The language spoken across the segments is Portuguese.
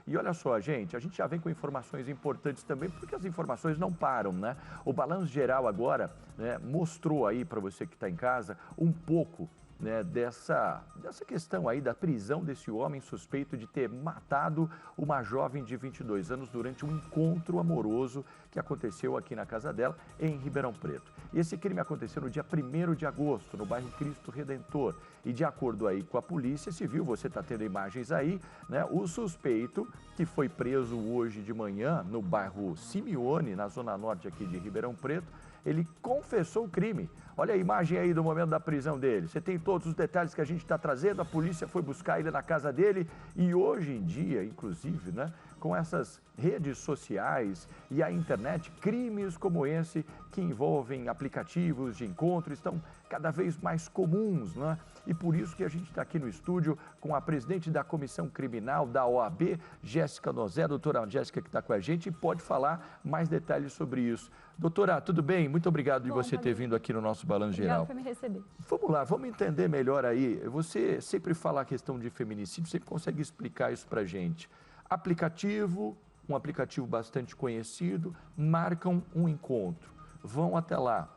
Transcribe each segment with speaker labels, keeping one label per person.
Speaker 1: E olha só, gente, a gente já vem com informações importantes também, porque as informações não param, né? O Balanço Geral agora, né, mostrou aí para você que está em casa um pouco, né, dessa questão aí da prisão desse homem suspeito de ter matado uma jovem de 22 anos durante um encontro amoroso que aconteceu aqui na casa dela, em Ribeirão Preto. E esse crime aconteceu no dia 1º de agosto, no bairro Cristo Redentor. E de acordo aí com a Polícia Civil, você está tendo imagens aí, né, o suspeito que foi preso hoje de manhã no bairro Simeone, na zona norte aqui de Ribeirão Preto, ele confessou o crime. Olha a imagem aí do momento da prisão dele. Você tem todos os detalhes que a gente está trazendo. A polícia foi buscar ele na casa dele e hoje em dia, inclusive, né, com essas redes sociais e a internet, crimes como esse que envolvem aplicativos de encontro estão cada vez mais comuns, né? E por isso que a gente está aqui no estúdio com a presidente da Comissão Criminal da OAB, Jéssica Nozé, doutora Jéssica, que está com a gente e pode falar mais detalhes sobre isso. Doutora, tudo bem? Muito obrigado de você ter vindo aqui no nosso Balanço Geral.
Speaker 2: Obrigada por me receber.
Speaker 1: Vamos lá, vamos entender melhor aí. Você sempre fala a questão de feminicídio, sempre consegue explicar isso para a gente. Aplicativo, um aplicativo bastante conhecido, marcam um encontro, vão até lá.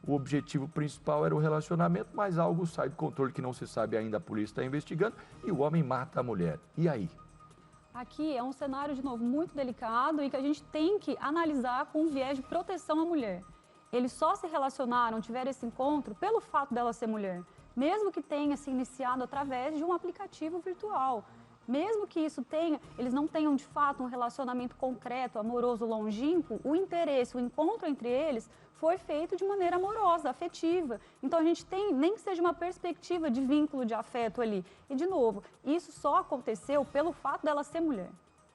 Speaker 1: O objetivo principal era o relacionamento, mas algo sai do controle que não se sabe ainda, a polícia está investigando e o homem mata a mulher. E aí?
Speaker 2: Aqui é um cenário, de novo, muito delicado e que a gente tem que analisar com um viés de proteção à mulher. Eles só se relacionaram, tiveram esse encontro pelo fato dela ser mulher, mesmo que tenha se iniciado através de um aplicativo virtual. Mesmo que isso tenha, eles não tenham de fato um relacionamento concreto, amoroso, longínquo, o interesse, o encontro entre eles foi feito de maneira amorosa, afetiva. Então a gente tem, nem que seja uma perspectiva de vínculo de afeto ali. E de novo, isso só aconteceu pelo fato dela ser mulher.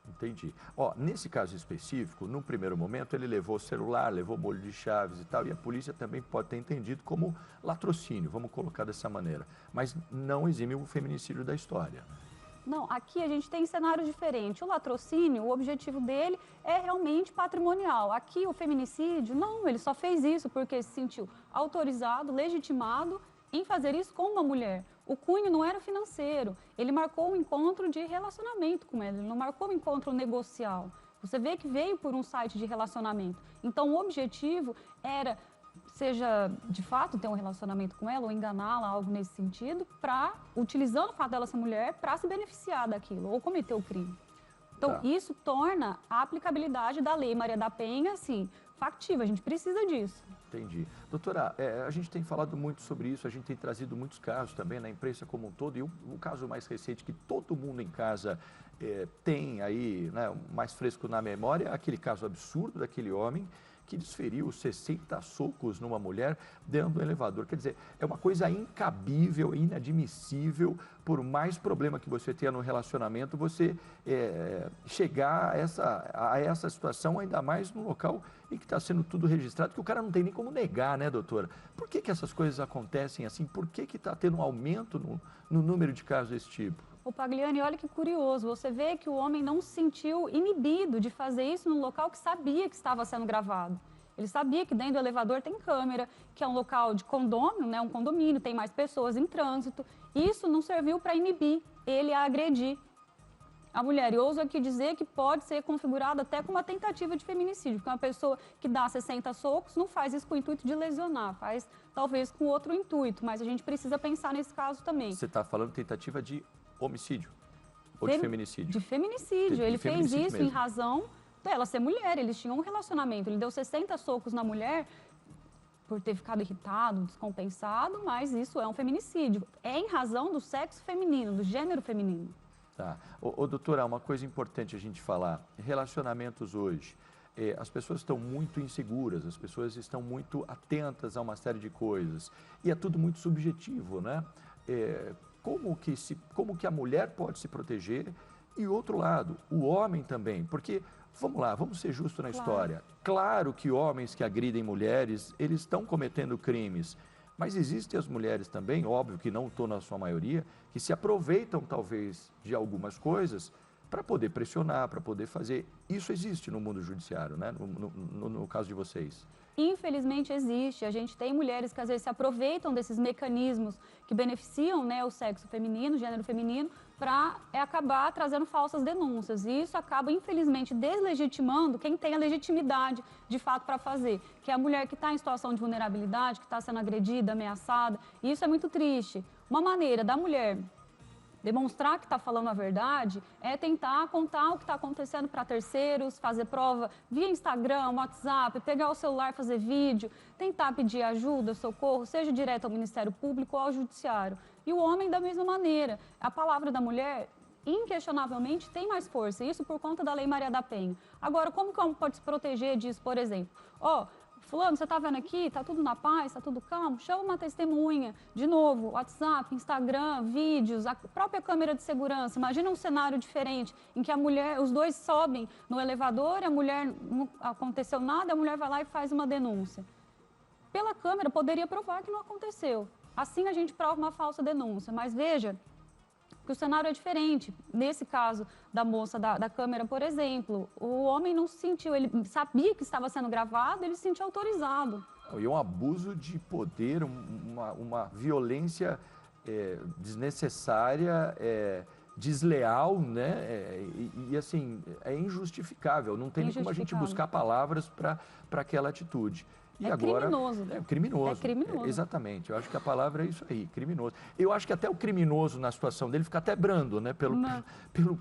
Speaker 1: Entendi. Ó, nesse caso específico, no primeiro momento ele levou celular, levou molho de chaves e tal, e a polícia também pode ter entendido como latrocínio, vamos colocar dessa maneira. Mas não exime o feminicídio da história.
Speaker 2: Não, aqui a gente tem cenário diferente. O latrocínio, o objetivo dele é realmente patrimonial. Aqui o feminicídio, não, ele só fez isso porque se sentiu autorizado, legitimado em fazer isso com uma mulher. O cunho não era financeiro, ele marcou um encontro de relacionamento com ela, ele não marcou um encontro negocial. Você vê que veio por um site de relacionamento. Então o objetivo era, seja de fato ter um relacionamento com ela ou enganá-la, algo nesse sentido, para, utilizando o fato dela ser mulher, para se beneficiar daquilo ou cometer o crime. Então, isso torna a aplicabilidade da Lei Maria da Penha, assim, factível, a gente precisa disso.
Speaker 1: Entendi. Doutora, a gente tem falado muito sobre isso, a gente tem trazido muitos casos também na imprensa como um todo, e o caso mais recente que todo mundo em casa tem aí, né, mais fresco na memória, é aquele caso absurdo daquele homem que desferiu 60 socos numa mulher dentro do elevador. Quer dizer, é uma coisa incabível, inadmissível, por mais problema que você tenha no relacionamento, você chegar a essa situação, ainda mais no local em que está sendo tudo registrado, que o cara não tem nem como negar, né, doutora? Por que essas coisas acontecem assim? Por que está tendo um aumento no número de casos desse tipo?
Speaker 2: Ô Pagliani, olha que curioso, você vê que o homem não se sentiu inibido de fazer isso num local que sabia que estava sendo gravado. Ele sabia que dentro do elevador tem câmera, que é um local de condômino, né, um condomínio, tem mais pessoas em trânsito. Isso não serviu para inibir ele a agredir a mulher. E ouso aqui dizer que pode ser configurado até como uma tentativa de feminicídio, porque uma pessoa que dá 60 socos não faz isso com o intuito de lesionar, faz talvez com outro intuito, mas a gente precisa pensar nesse caso também.
Speaker 1: Você está falando tentativa de homicídio ou de feminicídio?
Speaker 2: De feminicídio. Ele fez isso
Speaker 1: mesmo.
Speaker 2: Em razão dela ser mulher. Eles tinham um relacionamento. Ele deu 60 socos na mulher por ter ficado irritado, descompensado, mas isso é um feminicídio. É em razão do sexo feminino, do gênero feminino.
Speaker 1: Tá. Doutora, uma coisa importante a gente falar. Relacionamentos hoje, as pessoas estão muito inseguras, as pessoas estão muito atentas a uma série de coisas. E é tudo muito subjetivo, né? Como que a mulher pode se proteger e outro lado, o homem também, porque, vamos lá, vamos ser justos na história. Claro que homens que agridem mulheres, eles estão cometendo crimes, mas existem as mulheres também, óbvio que não estou na sua maioria, que se aproveitam talvez de algumas coisas para poder pressionar, para poder fazer. Isso existe no mundo judiciário, né? No caso de vocês.
Speaker 2: Infelizmente existe. A gente tem mulheres que às vezes se aproveitam desses mecanismos que beneficiam, né, o sexo feminino, o gênero feminino, para acabar trazendo falsas denúncias. E isso acaba, infelizmente, deslegitimando quem tem a legitimidade, de fato, para fazer, que é a mulher que está em situação de vulnerabilidade, que está sendo agredida, ameaçada. E isso é muito triste. Uma maneira da mulher demonstrar que está falando a verdade é tentar contar o que está acontecendo para terceiros, fazer prova via Instagram, WhatsApp, pegar o celular, fazer vídeo, tentar pedir ajuda, socorro, seja direto ao Ministério Público ou ao Judiciário. E o homem da mesma maneira. A palavra da mulher, inquestionavelmente, tem mais força, isso por conta da Lei Maria da Penha. Agora, como que o homem pode se proteger disso, por exemplo? Fulano, você está vendo aqui, está tudo na paz, está tudo calmo? Chama uma testemunha. De novo, WhatsApp, Instagram, vídeos, a própria câmera de segurança. Imagina um cenário diferente, em que a mulher, os dois sobem no elevador, a mulher, não aconteceu nada, a mulher vai lá e faz uma denúncia. Pela câmera, poderia provar que não aconteceu. Assim a gente prova uma falsa denúncia. Mas veja que o cenário é diferente. Nesse caso da moça da câmera, por exemplo, o homem não se sentiu, ele sabia que estava sendo gravado, ele se sentiu autorizado.
Speaker 1: E um abuso de poder, uma violência desnecessária, desleal, né? E assim, é injustificável. Não tem nem como a gente buscar palavras para aquela atitude. E agora,
Speaker 2: criminoso.
Speaker 1: É criminoso.
Speaker 2: É criminoso.
Speaker 1: Exatamente. Eu acho que a palavra é isso aí, criminoso. Eu acho que até o criminoso, na situação dele, fica até brando, né?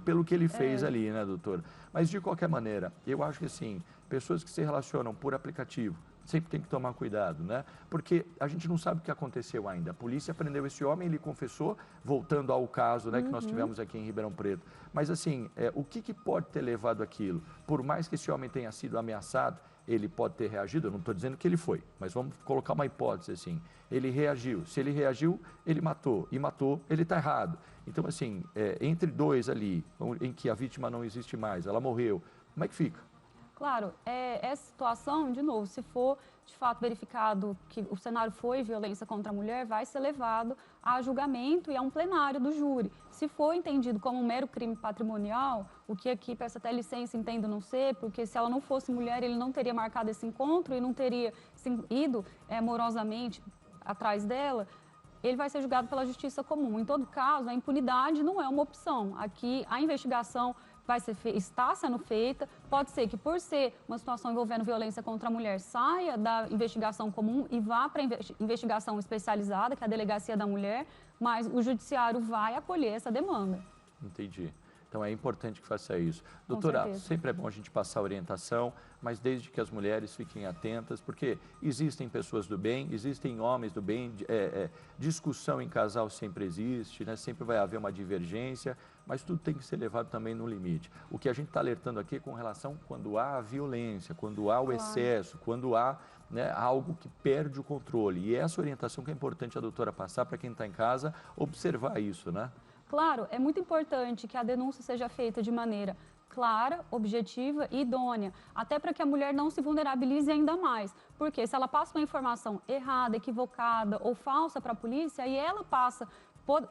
Speaker 1: Pelo que ele fez ali, né, doutora? Mas, de qualquer maneira, eu acho que, assim, pessoas que se relacionam por aplicativo, sempre tem que tomar cuidado, né? Porque a gente não sabe o que aconteceu ainda. A polícia prendeu esse homem, ele confessou, voltando ao caso, né, que nós tivemos aqui em Ribeirão Preto. Mas, assim, o que pode ter levado aquilo? Por mais que esse homem tenha sido ameaçado, ele pode ter reagido, eu não estou dizendo que ele foi, mas vamos colocar uma hipótese assim, ele reagiu, se ele reagiu, ele matou, e matou, ele está errado. Então, assim, entre dois ali, em que a vítima não existe mais, ela morreu, como é que fica?
Speaker 2: Claro, essa situação, de novo, se for de fato verificado que o cenário foi violência contra a mulher, vai ser levado a julgamento e a um plenário do júri. Se for entendido como um mero crime patrimonial, o que aqui, peço até licença, entendo não ser, porque se ela não fosse mulher, ele não teria marcado esse encontro e não teria ido amorosamente atrás dela, ele vai ser julgado pela justiça comum. Em todo caso, a impunidade não é uma opção. Aqui, a investigação está sendo feita, pode ser que por ser uma situação envolvendo violência contra a mulher, saia da investigação comum e vá para a investigação especializada, que é a Delegacia da Mulher, mas o judiciário vai acolher essa demanda.
Speaker 1: Entendi. Então, é importante que faça isso. Doutora, sempre é bom a gente passar orientação, mas desde que as mulheres fiquem atentas, porque existem pessoas do bem, existem homens do bem, discussão em casal sempre existe, né? Sempre vai haver uma divergência, mas tudo tem que ser levado também no limite. O que a gente está alertando aqui é com relação quando há a violência, quando há o excesso, quando há, né, algo que perde o controle. E essa orientação que é importante a doutora passar para quem está em casa, observar isso, né?
Speaker 2: Claro, é muito importante que a denúncia seja feita de maneira clara, objetiva e idônea, até para que a mulher não se vulnerabilize ainda mais. Porque se ela passa uma informação errada, equivocada ou falsa para a polícia, aí ela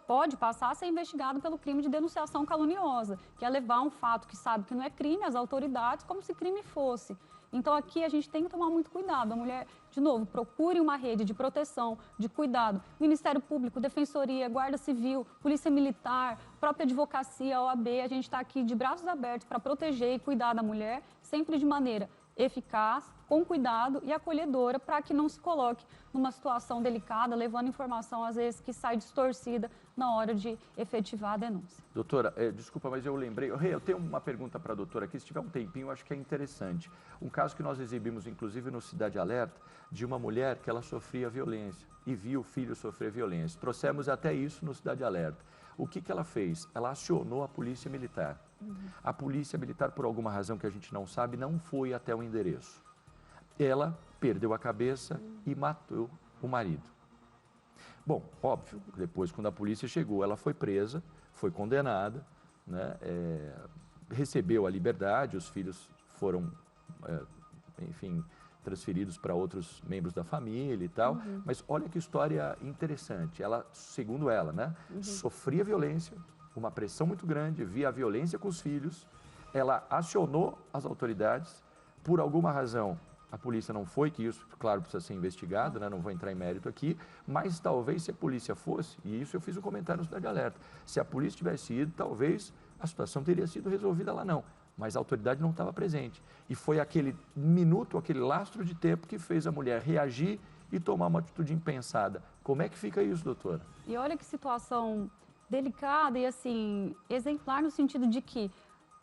Speaker 2: pode passar a ser investigada pelo crime de denunciação caluniosa, que é levar um fato que sabe que não é crime às autoridades como se crime fosse. Então, aqui a gente tem que tomar muito cuidado. A mulher, de novo, procure uma rede de proteção, de cuidado. Ministério Público, Defensoria, Guarda Civil, Polícia Militar, própria advocacia, OAB. A gente está aqui de braços abertos para proteger e cuidar da mulher, sempre de maneira eficaz, com cuidado e acolhedora, para que não se coloque numa situação delicada, levando informação, às vezes, que sai distorcida na hora de efetivar a denúncia.
Speaker 1: Doutora, desculpa, mas eu lembrei, eu tenho uma pergunta para a doutora aqui, se tiver um tempinho, eu acho que é interessante. Um caso que nós exibimos, inclusive, no Cidade Alerta, de uma mulher que ela sofria violência e viu o filho sofrer violência. Trouxemos até isso no Cidade Alerta. O que ela fez? Ela acionou a Polícia Militar. A Polícia Militar, por alguma razão que a gente não sabe, não foi até o endereço. Ela perdeu a cabeça e matou o marido. Bom, óbvio, depois quando a polícia chegou, ela foi presa, foi condenada, né, recebeu a liberdade, os filhos foram, enfim, transferidos para outros membros da família e tal, mas olha que história interessante. Ela, segundo ela, né, sofria violência, uma pressão muito grande, via a violência com os filhos, ela acionou as autoridades, por alguma razão a polícia não foi, que isso, claro, precisa ser investigado, né? Não vou entrar em mérito aqui, mas talvez se a polícia fosse, e isso eu fiz um comentário no Cidade Alerta, se a polícia tivesse ido, talvez a situação teria sido resolvida lá não, mas a autoridade não estava presente. E foi aquele minuto, aquele lastro de tempo que fez a mulher reagir e tomar uma atitude impensada. Como é que fica isso, doutora?
Speaker 2: E olha que situação delicada e, assim, exemplar no sentido de que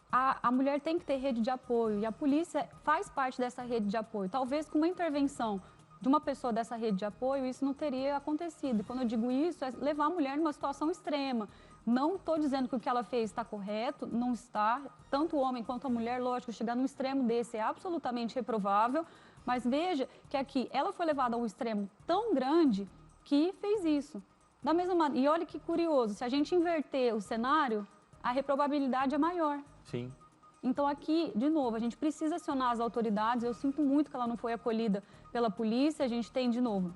Speaker 2: a mulher tem que ter rede de apoio e a polícia faz parte dessa rede de apoio. Talvez com uma intervenção de uma pessoa dessa rede de apoio, isso não teria acontecido. E quando eu digo isso, é levar a mulher numa situação extrema. Não estou dizendo que o que ela fez está correto, não está. Tanto o homem quanto a mulher, lógico, chegar num extremo desse é absolutamente reprovável. Mas veja que aqui ela foi levada a um extremo tão grande que fez isso. Da mesma maneira, e olha que curioso, se a gente inverter o cenário, a reprovabilidade é maior.
Speaker 1: Sim.
Speaker 2: Então aqui, de novo, a gente precisa acionar as autoridades. Eu sinto muito que ela não foi acolhida pela polícia. A gente tem, de novo,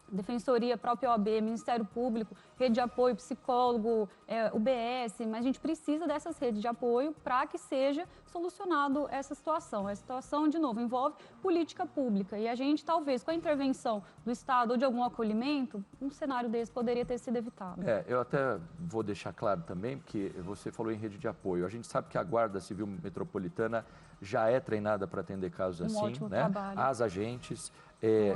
Speaker 2: Defensoria, própria OAB, Ministério Público, rede de apoio, psicólogo, UBS, mas a gente precisa dessas redes de apoio para que seja solucionado essa situação. A situação, de novo, envolve política pública e a gente, talvez, com a intervenção do Estado ou de algum acolhimento, um cenário desse poderia ter sido evitado.
Speaker 1: Eu até vou deixar claro também, porque você falou em rede de apoio. A gente sabe que a Guarda Civil Metropolitana já é treinada para atender casos assim,
Speaker 2: ótimo
Speaker 1: né?
Speaker 2: trabalho.
Speaker 1: As agentes,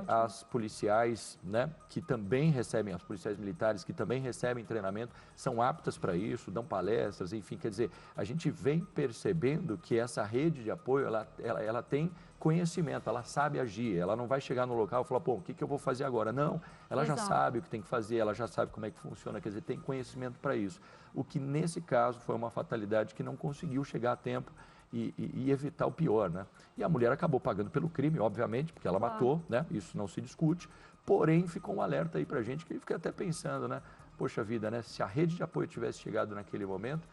Speaker 1: as policiais, né, que também recebem, as policiais militares que também recebem treinamento, são aptas para isso, dão palestras, enfim, quer dizer, a gente vem percebendo que essa rede de apoio, ela tem conhecimento, ela sabe agir, ela não vai chegar no local e falar, pô, o que eu vou fazer agora? Não, ela já sabe o que tem que fazer, ela já sabe como é que funciona, quer dizer, tem conhecimento para isso. O que nesse caso foi uma fatalidade que não conseguiu chegar a tempo e evitar o pior, né? E a mulher acabou pagando pelo crime, obviamente, porque ela matou, né? Isso não se discute, porém ficou um alerta aí pra gente que eu fiquei até pensando, né? Poxa vida, né? Se a rede de apoio tivesse chegado naquele momento,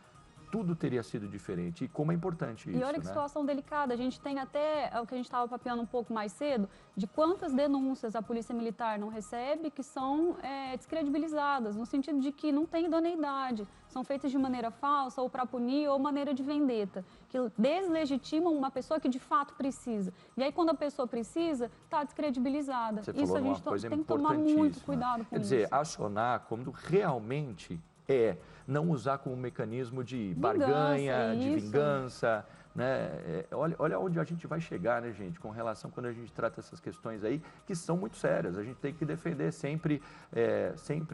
Speaker 1: tudo teria sido diferente. E como é importante isso,
Speaker 2: E olha que
Speaker 1: né?
Speaker 2: situação delicada. A gente tem até, o que a gente estava papeando um pouco mais cedo, de quantas denúncias a Polícia Militar não recebe que são descredibilizadas, no sentido de que não tem idoneidade, são feitas de maneira falsa ou para punir ou maneira de vendetta, que deslegitimam uma pessoa que de fato precisa. E aí, quando a pessoa precisa, está descredibilizada.
Speaker 1: Você
Speaker 2: Isso
Speaker 1: falou
Speaker 2: a gente
Speaker 1: uma coisa
Speaker 2: tem que tomar muito
Speaker 1: importantíssima.
Speaker 2: cuidado com
Speaker 1: Quer dizer,
Speaker 2: isso.
Speaker 1: acionar quando realmente não usar como mecanismo de barganha, de vingança, né? Olha onde a gente vai chegar, né, gente, com relação quando a gente trata essas questões aí, que são muito sérias. A gente tem que defender sempre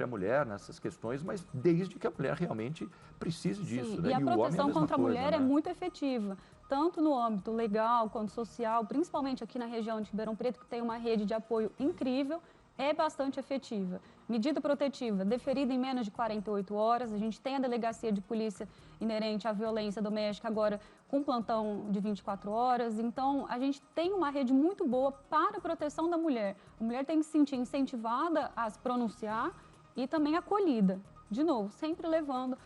Speaker 1: a mulher nessas questões, mas desde que a mulher realmente precise disso, né?
Speaker 2: E a proteção contra a mulher
Speaker 1: né?
Speaker 2: é muito efetiva, tanto no âmbito legal quanto social, principalmente aqui na região de Ribeirão Preto, que tem uma rede de apoio incrível, é bastante efetiva. Medida protetiva deferida em menos de 48 horas. A gente tem a delegacia de polícia inerente à violência doméstica agora com plantão de 24 horas. Então, a gente tem uma rede muito boa para a proteção da mulher. A mulher tem que se sentir incentivada a se pronunciar e também acolhida. De novo, sempre levando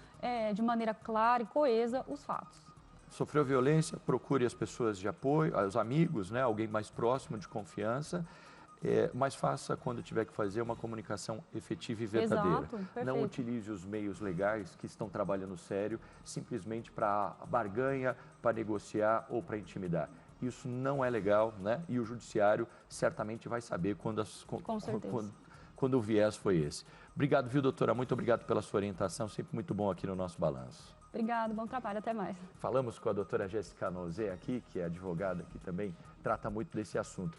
Speaker 2: de maneira clara e coesa os fatos.
Speaker 1: Sofreu violência, procure as pessoas de apoio, os amigos, né? Alguém mais próximo, de confiança. Mas faça, quando tiver que fazer, uma comunicação efetiva e verdadeira.
Speaker 2: Exato, perfeito.
Speaker 1: Não utilize os meios legais que estão trabalhando sério simplesmente para barganha, para negociar ou para intimidar. Isso não é legal, né? E o judiciário certamente vai saber quando o viés foi esse. Obrigado, viu, doutora? Muito obrigado pela sua orientação, sempre muito bom aqui no nosso balanço.
Speaker 2: Obrigada, bom trabalho, até mais.
Speaker 1: Falamos com a doutora Jéssica Nozé aqui, que é advogada que também trata muito desse assunto.